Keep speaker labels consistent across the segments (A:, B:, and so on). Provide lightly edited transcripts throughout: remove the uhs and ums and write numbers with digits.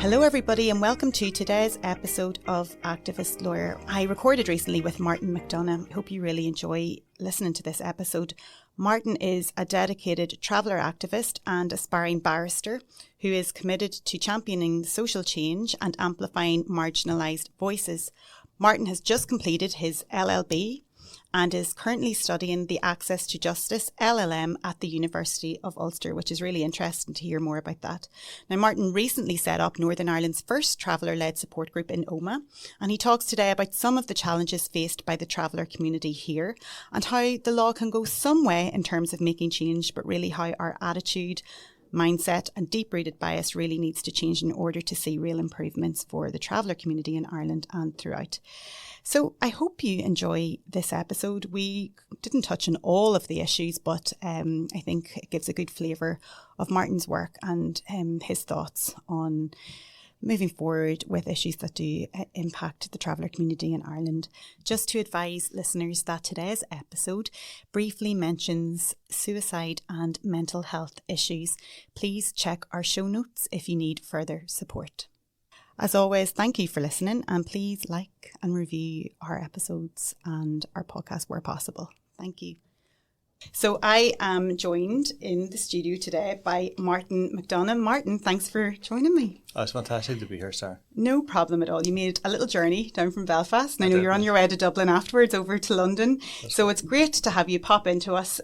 A: Hello everybody and welcome to today's episode of Activist Lawyer. I recorded recently with Martin McDonagh. I hope you really enjoy listening to this episode. Martin is a dedicated traveller activist and aspiring barrister who is committed to championing social change and amplifying marginalised voices. Martin has just completed his LLB and is currently studying the Access to Justice LLM at the University of Ulster, which is really interesting to hear more about that. Now, Martin recently set up Northern Ireland's first traveller-led support group in Omagh, and he talks today about some of the challenges faced by the traveller community here and how the law can go some way in terms of making change, but really how our attitude, mindset and deep-rooted bias really needs to change in order to see real improvements for the traveller community in Ireland and throughout. So I hope you enjoy this episode. We didn't touch on all of the issues, but I think it gives a good flavour of Martin's work and his thoughts on moving forward with issues that do impact the traveller community in Ireland. Just to advise listeners that today's episode briefly mentions suicide and mental health issues. Please check our show notes if you need further support. As always, thank you for listening and please like and review our episodes and our podcast where possible. Thank you. So I am joined in the studio today by Martin McDonagh. Martin, thanks for joining me.
B: Oh, it's fantastic to be here, Sarah.
A: No problem at all. You made a little journey down from Belfast and I know you're on your way to Dublin afterwards over to London. So it's great to have you pop into us.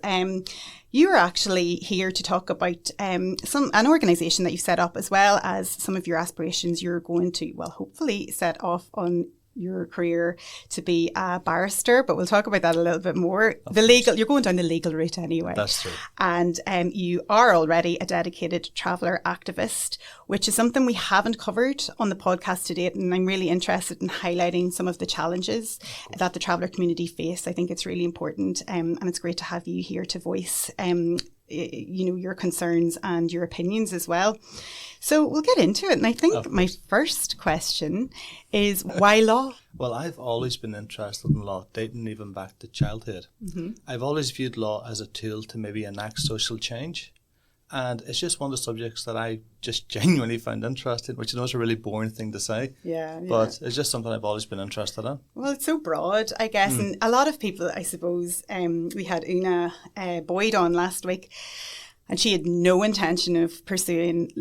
A: You are actually here to talk about an organisation that you've set up, as well as some of your aspirations you're going to, well, hopefully set off on your career to be a barrister, but we'll talk about that a little bit more. You're going down the legal route anyway.
B: That's true.
A: And you are already a dedicated traveller activist, which is something we haven't covered on the podcast to date. And I'm really interested in highlighting some of the challenges that the traveller community face. I think it's really important. And it's great to have you here to voice your concerns and your opinions as well. So we'll get into it. And I think my first question is, why law?
B: Well, I've always been interested in law, dating even back to childhood. Mm-hmm. I've always viewed law as a tool to maybe enact social change. And it's just one of the subjects that I just genuinely find interesting, which I know is a really boring thing to say. Yeah. But it's just something I've always been interested in.
A: Well, it's so broad, I guess. And a lot of people, I suppose, we had Una Boyd on last week, and she had no intention of pursuing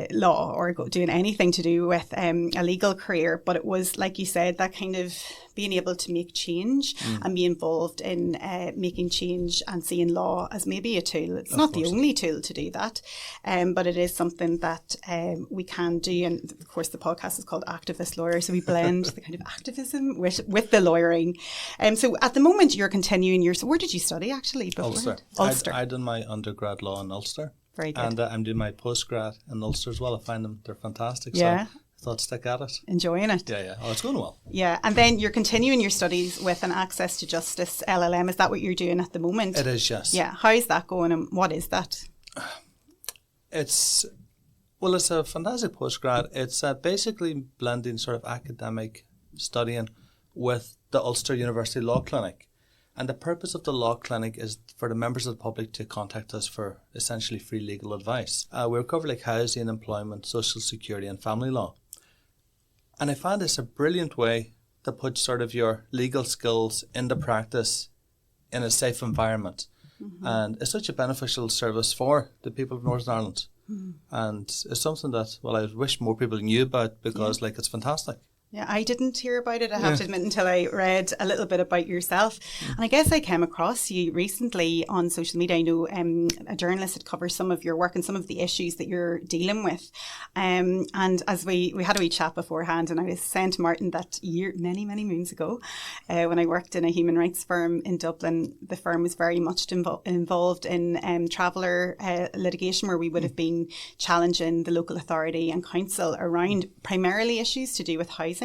A: law or doing anything to do with a legal career. But it was, like you said, that kind of being able to make change and be involved in making change and seeing law as maybe a tool. It's not the only tool to do that, but it is something that we can do. And of course, the podcast is called Activist Lawyer, so we blend the kind of activism with the lawyering. So at the moment, you're continuing so where did you study actually before?
B: Ulster. I done my undergrad law in Ulster.
A: Very good.
B: And I'm doing my postgrad in Ulster as well. I find they're fantastic.
A: Yeah.
B: So I thought stick at it.
A: Enjoying it.
B: Yeah. Oh, it's going well.
A: Yeah. And then you're continuing your studies with an Access to Justice LLM. Is that what you're doing at the moment?
B: It is, yes.
A: Yeah. How is that going and what is that?
B: It's a fantastic postgrad. It's basically blending sort of academic studying with the Ulster University Law Clinic. And the purpose of the law clinic is for the members of the public to contact us for essentially free legal advice. We cover like housing, employment, social security and family law. And I find this a brilliant way to put sort of your legal skills into practice in a safe environment. Mm-hmm. And it's such a beneficial service for the people of Northern Ireland. Mm-hmm. And it's something that, I wish more people knew about because it's fantastic.
A: Yeah, I didn't hear about it, I have to admit, until I read a little bit about yourself. And I guess I came across you recently on social media. I know a journalist had covered some of your work and some of the issues that you're dealing with. And as we had a wee chat beforehand, and I was saying to Martin that many moons ago, when I worked in a human rights firm in Dublin, the firm was very much involved in traveller litigation, where we would have been challenging the local authority and council around primarily issues to do with housing.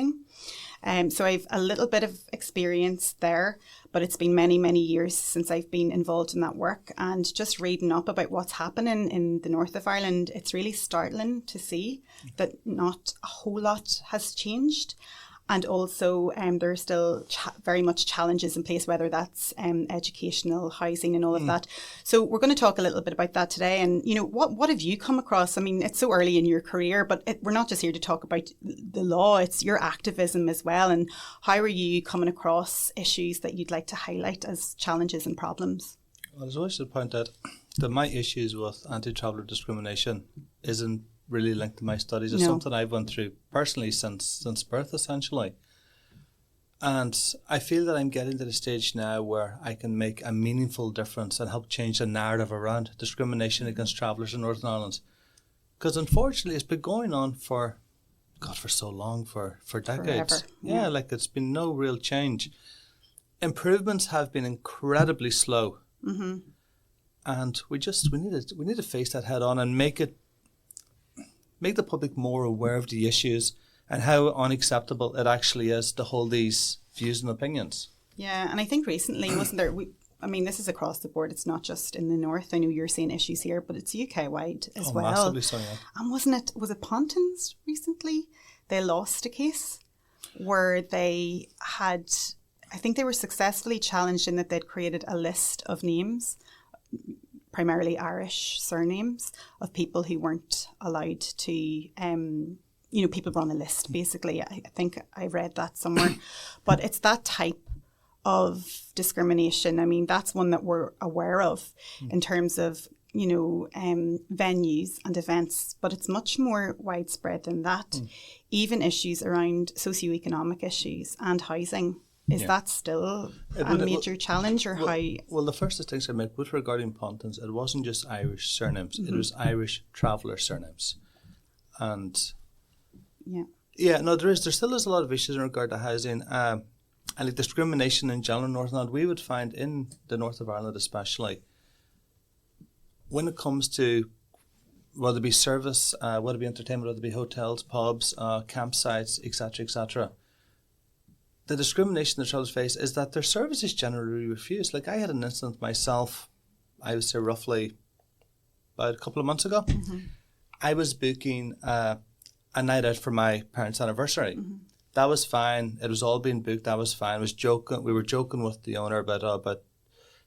A: So I've a little bit of experience there, but it's been many years since I've been involved in that work. And just reading up about what's happening in the north of Ireland, it's really startling to see that not a whole lot has changed. And also there are still very much challenges in place, whether that's educational, housing and all of that. So we're going to talk a little bit about that today. And, what have you come across? I mean, it's so early in your career, but we're not just here to talk about the law, it's your activism as well. And how are you coming across issues that you'd like to highlight as challenges and problems?
B: Well, I always should point out that my issues with anti-traveller discrimination isn't really linked to my studies. It's something I've went through personally since birth, essentially. And I feel that I'm getting to the stage now where I can make a meaningful difference and help change the narrative around discrimination against travellers in Northern Ireland. Because unfortunately, it's been going on for so long, for decades.
A: Forever.
B: Yeah, it's been no real change. Improvements have been incredibly slow. Mm-hmm. And we need to face that head on and make the public more aware of the issues and how unacceptable it actually is to hold these views and opinions.
A: Yeah, and I think recently, wasn't there, this is across the board, it's not just in the north. I know you're seeing issues here, but it's UK-wide as well.
B: Massively so, yeah.
A: And was it Pontins recently? They lost a case where they had, I think they were successfully challenged in that they'd created a list of names, primarily Irish surnames, of people who weren't allowed to, people were on a list, basically. I think I read that somewhere. But it's that type of discrimination. I mean, that's one that we're aware of in terms of, venues and events, but it's much more widespread than that. Even issues around socioeconomic issues and housing. Is that still a major challenge, or how?
B: Well, the first distinction I make with regarding Pontins, it wasn't just Irish surnames; it was Irish traveller surnames, and there still is a lot of issues in regard to housing, and discrimination in general in Northern Ireland. We would find in the north of Ireland, especially when it comes to whether it be service, whether it be entertainment, whether it be hotels, pubs, campsites, etc., etc. The discrimination that travellers face is that their services generally refused. I had an incident myself, I would say roughly about a couple of months ago. Mm-hmm. I was booking a night out for my parents' anniversary. Mm-hmm. That was fine. It was all being booked. That was fine. We were joking with the owner about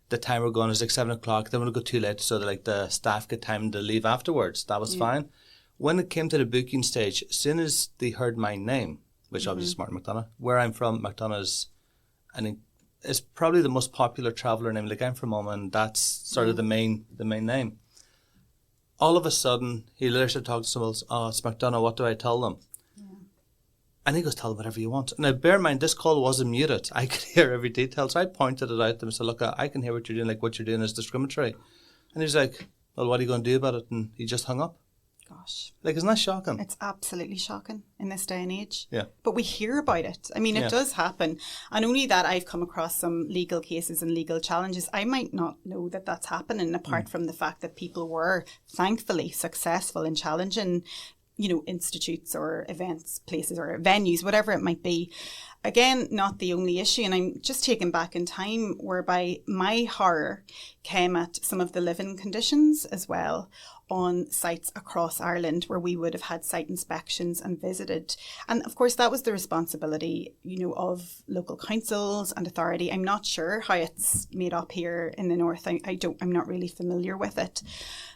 B: the time we're going. It was 7 o'clock. They want to go too late so that the staff get time to leave afterwards. That was fine. When it came to the booking stage, as soon as they heard my name, which obviously is Martin McDonagh. Where I'm from, McDonagh is probably the most popular traveller name. I'm from Oma, and that's sort of the main name. All of a sudden, he later started talking to someone else. Oh, it's McDonagh. What do I tell them? Yeah. And he goes, tell them whatever you want. Now, bear in mind, this call wasn't muted. I could hear every detail. So I pointed it out to him and said, look, I can hear what you're doing. What you're doing is discriminatory. And he's like, well, what are you going to do about it? And he just hung up.
A: Gosh.
B: Isn't that shocking?
A: It's absolutely shocking in this day and age.
B: Yeah.
A: But we hear about it. I mean, it does happen. And only that I've come across some legal cases and legal challenges. I might not know that that's happening, apart from the fact that people were thankfully successful in challenging, institutes or events, places or venues, whatever it might be. Again, not the only issue. And I'm just taken back in time whereby my horror came at some of the living conditions as well on sites across Ireland where we would have had site inspections and visited. And of course, that was the responsibility, of local councils and authority. I'm not sure how it's made up here in the north. I'm not really familiar with it.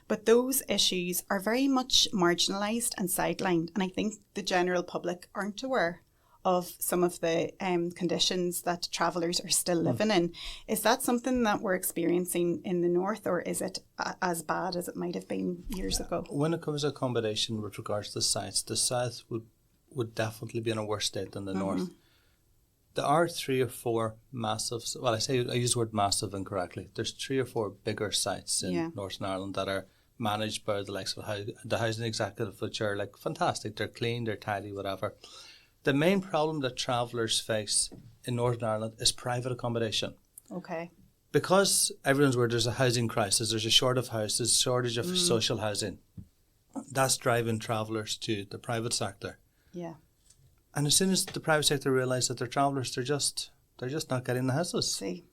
A: But those issues are very much marginalised and sidelined. And I think the general public aren't aware of some of the conditions that travellers are still living in. Is that something that we're experiencing in the north, or is it as bad as it might have been years ago?
B: When it comes to accommodation with regards to the sites, the south would definitely be in a worse state than the north. There are 3 or 4 massive, I use the word massive incorrectly. There's 3 or 4 bigger sites in Northern Ireland that are managed by the likes of the housing executive, which are fantastic. They're clean, they're tidy, whatever. The main problem that travellers face in Northern Ireland is private accommodation.
A: Okay.
B: Because everyone's aware there's a housing crisis, there's a shortage of houses, shortage of social housing. That's driving travellers to the private sector. Yeah. And as soon as the private sector realise that they're travellers, they're just not getting the houses.
A: See,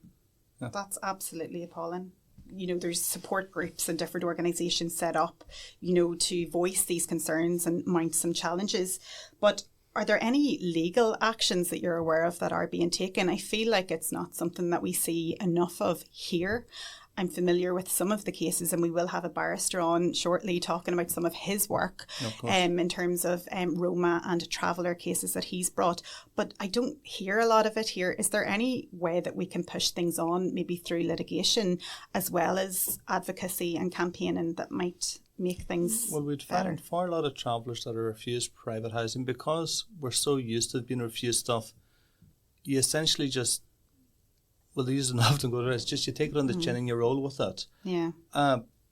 A: that's absolutely appalling. There's support groups and different organisations set up, to voice these concerns and mount some challenges. But Are there any legal actions that you're aware of that are being taken? I feel like it's not something that we see enough of here. I'm familiar with some of the cases, and we will have a barrister on shortly talking about some of his work in terms of Roma and traveller cases that he's brought. But I don't hear a lot of it here. Is there any way that we can push things on, maybe through litigation as well as advocacy and campaigning, that might make things
B: Well, we'd
A: better?
B: find for a lot of travellers that are refused private housing, because we're so used to being refused stuff, you essentially just, well, they use it often go to it's just you take it on the chin and you roll with it.
A: Yeah.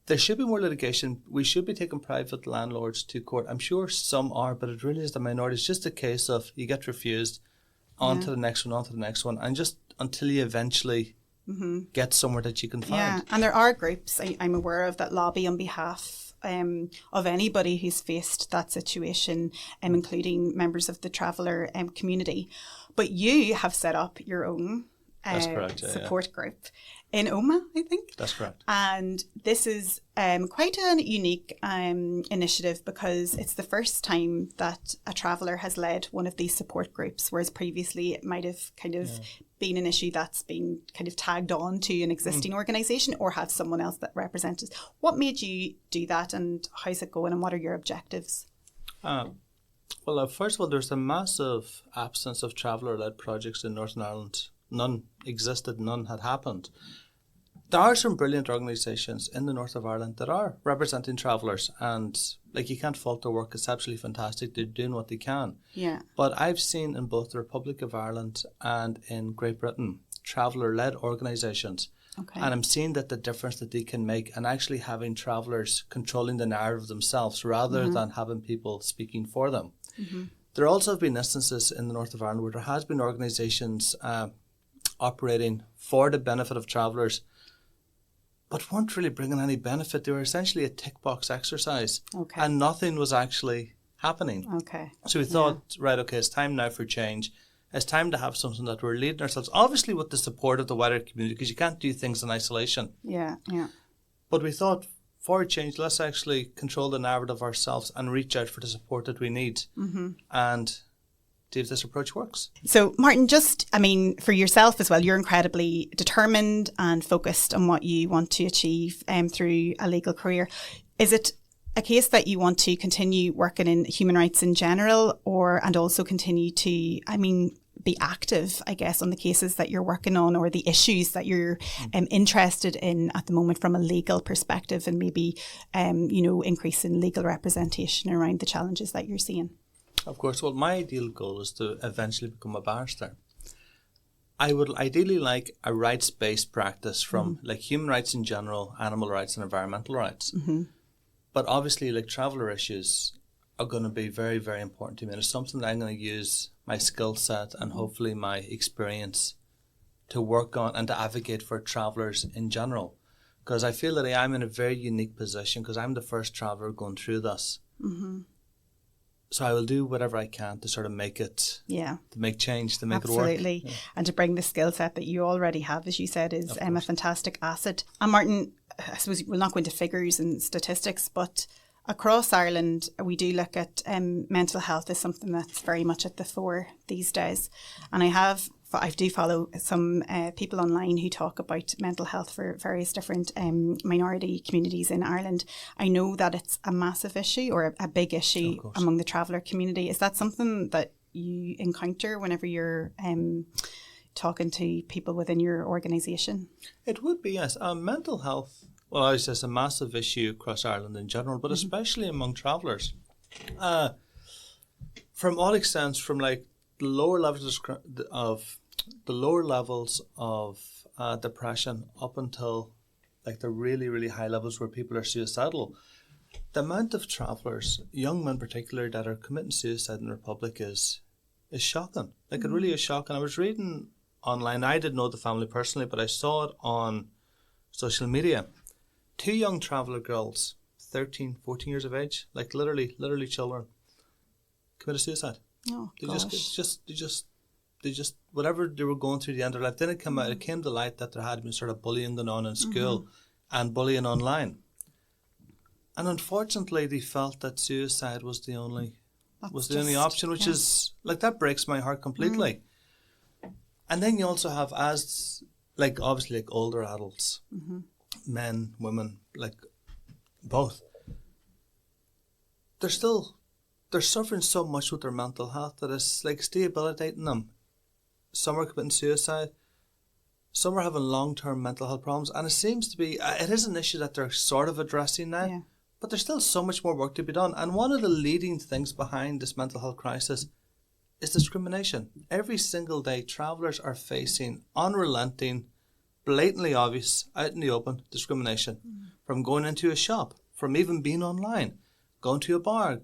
B: There should be more litigation. We should be taking private landlords to court. I'm sure some are, but it really is the minority. It's just a case of you get refused, on to the next one, on to the next one, and just until you eventually get somewhere that you can find.
A: Yeah, and there are groups I'm aware of that lobby on behalf of anybody who's faced that situation, including members of the traveller community. But you have set up your own
B: That's correct,
A: support group in Omagh, I think.
B: That's correct.
A: And this is quite a unique initiative, because it's the first time that a traveller has led one of these support groups, whereas previously it might have kind of been an issue that's been kind of tagged on to an existing organisation or have someone else that represents it. What made you do that, and how's it going, and what are your objectives?
B: Well, first of all, there's a massive absence of traveller-led projects in Northern Ireland. None existed, none had happened. There are some brilliant organisations in the north of Ireland that are representing travellers, and like, you can't fault their work. It's absolutely fantastic. They're doing what they can.
A: Yeah.
B: But I've seen in both the Republic of Ireland and in Great Britain traveller-led organisations.
A: Okay.
B: And I'm seeing that the difference that they can make, and actually having travellers controlling the narrative themselves rather than having people speaking for them. There also have been instances in the north of Ireland where there has been organisations operating for the benefit of travellers, but weren't really bringing any benefit. They were essentially a tick box exercise, and nothing was actually happening.
A: Okay.
B: So we thought, right, okay, it's time now for change. It's time to have something that we're leading ourselves, obviously with the support of the wider community, because you can't do things in isolation.
A: Yeah, yeah.
B: But we thought, for a change, let's actually control the narrative ourselves and reach out for the support that we need. And see if this approach works.
A: So, Martin, for yourself as well, you're incredibly determined and focused on what you want to achieve through a legal career. Is it a case that you want to continue working in human rights in general, and also continue to, be active, I guess, on the cases that you're working on, or the issues that you're interested in at the moment from a legal perspective, and maybe, increasing legal representation around the challenges that you're seeing?
B: Of course. Well, my ideal goal is to eventually become a barrister. I would ideally like a rights-based practice from like human rights in general, animal rights and environmental rights. But obviously, like, traveller issues are going to be very, very important to me. And it's something that I'm going to use my skill set and hopefully my experience to work on and to advocate for travellers in general. Because I feel that I am in a very unique position, because I'm the first traveller going through this. So I will do whatever I can to sort of make it, to make change, to make it work.
A: Absolutely. Yeah. And to bring the skill set that you already have, as you said, is a fantastic asset. And Martin, I suppose we'll not go into figures and statistics, but across Ireland, we do look at mental health as something that's very much at the fore these days. And I do follow some people online who talk about mental health for various different minority communities in Ireland. I know that it's a massive issue, or a big issue among the traveller community. Is that something that you encounter whenever you're talking to people within your organisation?
B: It would be, yes. Mental health, well, it's a massive issue across Ireland in general, but especially among travellers. From all extents, from like the lower levels of depression up until like the really, really high levels where people are suicidal, the amount of travellers, young men in particular, that are committing suicide in the Republic is shocking. Like, it really is shocking. I was reading online, I didn't know the family personally, but I saw it on social media. 2 young traveller girls, 13, 14 years of age, like literally children, committed suicide.
A: Oh,
B: They just whatever they were going through the end of their life, then it came to light that there had been sort of bullying going on in school and bullying online. And unfortunately, they felt that suicide was the only was the only option, which is, like, that breaks my heart completely. And then you also have, as, like, obviously, like, older adults, men, women, like, both. They're suffering so much with their mental health that it's, like, debilitating them. Some are committing suicide. Some are having long-term mental health problems. And it seems to be, it is an issue that they're sort of addressing now. Yeah. But there's still so much more work to be done. And one of the leading things behind this mental health crisis is discrimination. Every single day, travellers are facing unrelenting, blatantly obvious, out in the open discrimination. From going into a shop, from even being online, going to a bar,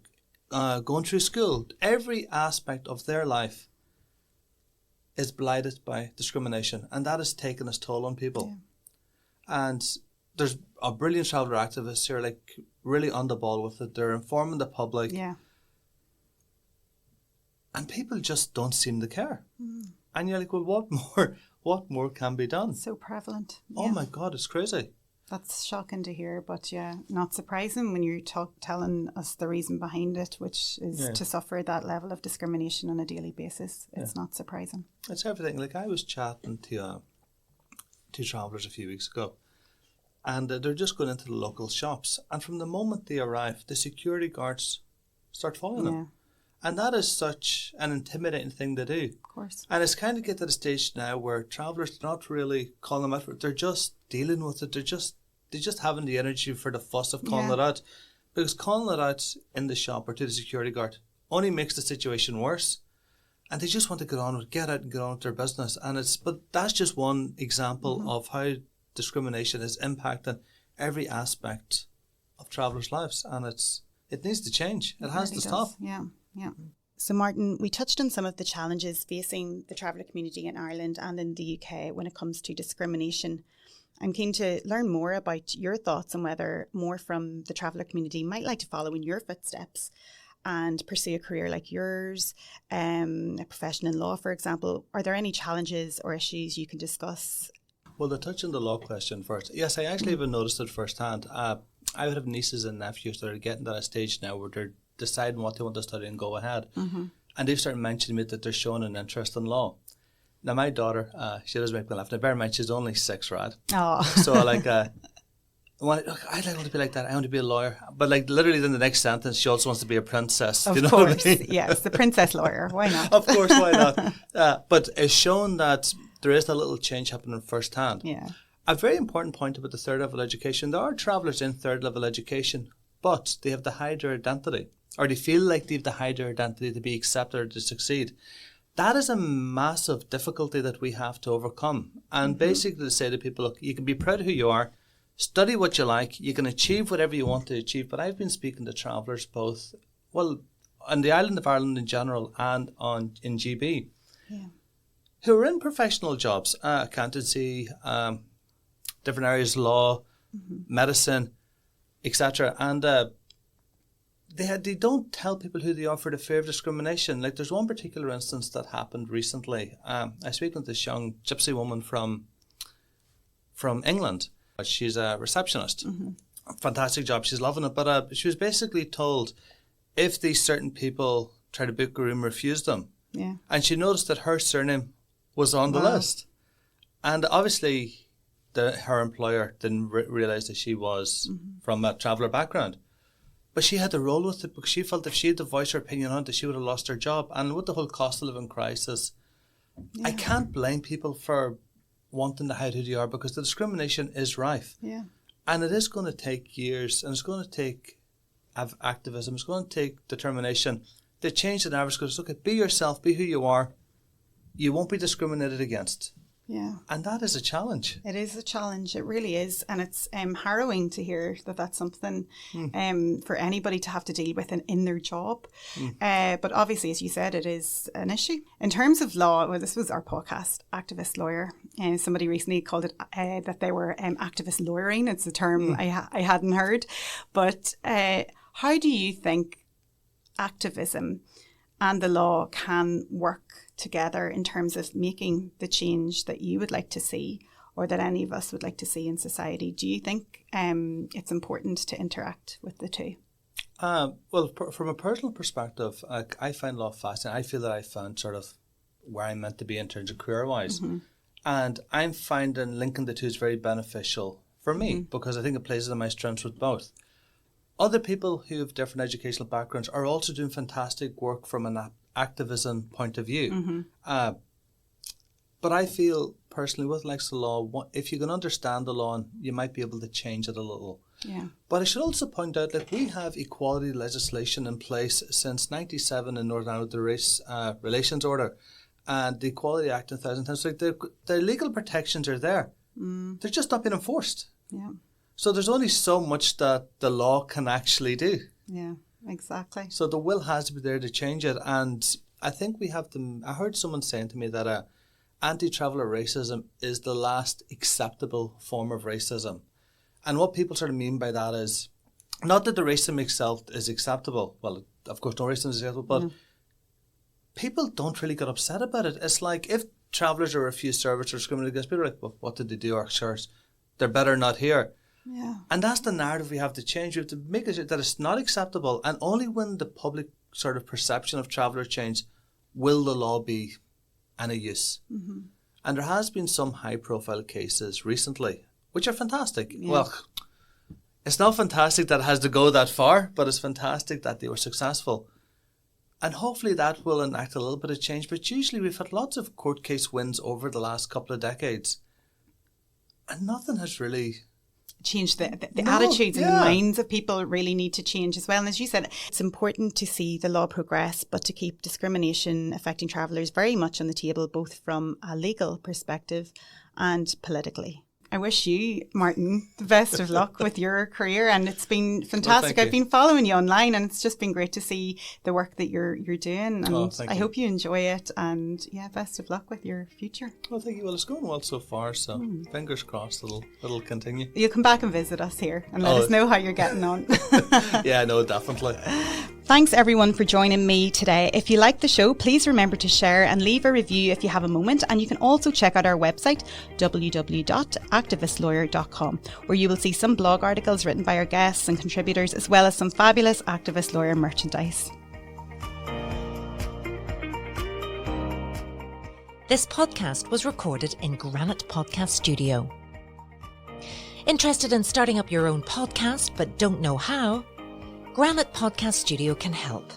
B: going through school. Every aspect of their life is blighted by discrimination. And that has taken its toll on people. Yeah. And there's a brilliant traveller activists who are, like, really on the ball with it. They're informing the public. Yeah. And people just don't seem to care. And you're like, well, what more can be done?
A: So prevalent.
B: Oh my God, it's crazy.
A: That's shocking to hear, but not surprising when you're telling us the reason behind it, which is to suffer that level of discrimination on a daily basis. It's not surprising. It's
B: everything. Like, I was chatting to travellers a few weeks ago, and they're just going into the local shops, and from the moment they arrive, the security guards start following them. And that is such an intimidating thing to do. Of course. And it's kind of get to the stage now where travellers are not really calling them out. They're just dealing with it. They're just having the energy for the fuss of calling it out. Because calling it out in the shop or to the security guard only makes the situation worse. And they just want to get out and get on with their business. But that's just one example of how discrimination is impacting every aspect of travellers' lives. And it needs to change. It has to stop.
A: Yeah. So, Martin, we touched on some of the challenges facing the traveller community in Ireland and in the UK when it comes to discrimination. I'm keen to learn more about your thoughts on whether more from the traveller community might like to follow in your footsteps and pursue a career like yours, a profession in law, for example. Are there any challenges or issues you can discuss?
B: Well, to touch on the law question first, yes, I actually haven't noticed it firsthand. I would have nieces and nephews that are getting to that stage now where they're deciding what they want to study and go ahead. And they've started mentioning to me that they're showing an interest in law. Now, my daughter, she does make me laugh. Now, bear in mind, she's only 6, right? Oh. So, like, I'd want to be like that. I want to be a lawyer. But, like, literally in the next sentence, she also wants to be a princess.
A: Of course, what I mean? Yes, the princess lawyer. Why not?
B: Of course, why not? But it's shown that there is a little change happening firsthand. Yeah. A very important point about the third level education, there are travellers in third level education, but they have to hide their identity, or they feel like they have to hide their identity to be accepted or to succeed. That is a massive difficulty that we have to overcome. And basically to say to people, look, you can be proud of who you are, study what you like, you can achieve whatever you want to achieve. But I've been speaking to travellers both, well, on the island of Ireland in general and in GB, who are in professional jobs, accountancy, different areas, law, medicine, etc. And they don't tell people who they are for the fear of discrimination. Like, there's one particular instance that happened recently. I was speaking with this young gypsy woman from England. She's a receptionist. Fantastic job. She's loving it. But she was basically told if these certain people try to book a room, refuse them. Yeah. And she noticed that her surname was on the list. And obviously her employer didn't realise that she was from a traveller background. But she had to roll with it because she felt if she had to voice her opinion on it, she would have lost her job. And with the whole cost of living crisis, I can't blame people for wanting to hide who they are because the discrimination is rife. Yeah. And it is going to take years, and it's going to take activism, it's going to take determination to change the narrative. Because, look, be yourself, be who you are. You won't be discriminated against. Yeah. And that is a challenge.
A: It is a challenge. It really is. And it's harrowing to hear that that's something for anybody to have to deal with in their job. But obviously, as you said, it is an issue. In terms of law, well, this was our podcast, activist lawyer. Somebody recently called it that they were activist lawyering. It's a term I hadn't heard. But how do you think activism and the law can work together in terms of making the change that you would like to see or that any of us would like to see in society? Do you think it's important to interact with the two?
B: From a personal perspective, I find law fascinating. I feel that I found sort of where I'm meant to be in terms of career-wise. And I'm finding linking the two is very beneficial for me because I think it plays into my strengths with both. Other people who have different educational backgrounds are also doing fantastic work from an activism point of view. But I feel personally with the law, if you can understand the law, you might be able to change it a little.
A: Yeah.
B: But I should also point out that we have equality legislation in place since 1997 in Northern Ireland, the Race Relations Order and the Equality Act in 2010. So the legal protections are there. They're just not being enforced.
A: Yeah.
B: So there's only so much that the law can actually do.
A: Yeah, exactly.
B: So the will has to be there to change it. And I think we have to, I heard someone saying to me that anti-traveller racism is the last acceptable form of racism. And what people sort of mean by that is not that the racism itself is acceptable. Well, of course, no racism is acceptable, but people don't really get upset about it. It's like if travellers or refuse service or discriminated against, people are like, well, what did they do? Or sure, they're better not here.
A: Yeah.
B: And that's the narrative we have to change. We have to make it that it's not acceptable. And only when the public sort of perception of travellers change will the law be any use. And there has been some high-profile cases recently, which are fantastic. Yeah. Well, it's not fantastic that it has to go that far, but it's fantastic that they were successful. And hopefully that will enact a little bit of change. But usually we've had lots of court case wins over the last couple of decades. And nothing has really
A: change the attitudes and the minds of people really need to change as well. And as you said, it's important to see the law progress, but to keep discrimination affecting travellers very much on the table, both from a legal perspective and politically. I wish you, Martin, the best of luck with your career, and it's been fantastic. I've been following you online, and it's just been great to see the work that you're doing, and I hope you enjoy it, and best of luck with your future.
B: Well, thank you. Well, it's going well so far, so fingers crossed it'll continue.
A: You'll come back and visit us here and let us know how you're getting on.
B: Yeah, no, definitely.
A: Thanks everyone for joining me today. If you like the show, please remember to share and leave a review if you have a moment. And you can also check out our website, www.activistlawyer.com, where you will see some blog articles written by our guests and contributors, as well as some fabulous Activist Lawyer merchandise.
C: This podcast was recorded in Granite Podcast Studio. Interested in starting up your own podcast but don't know how? Granite Podcast Studio can help.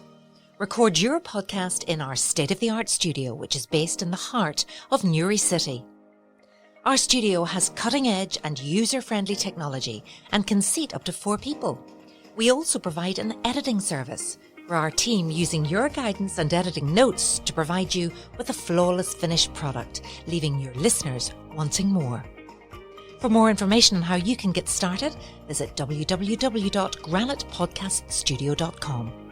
C: Record your podcast in our state-of-the-art studio, which is based in the heart of Newry City. Our studio has cutting-edge and user-friendly technology and can seat up to 4 people. We also provide an editing service for our team using your guidance and editing notes to provide you with a flawless finished product, leaving your listeners wanting more. For more information on how you can get started, visit www.granitepodcaststudio.com.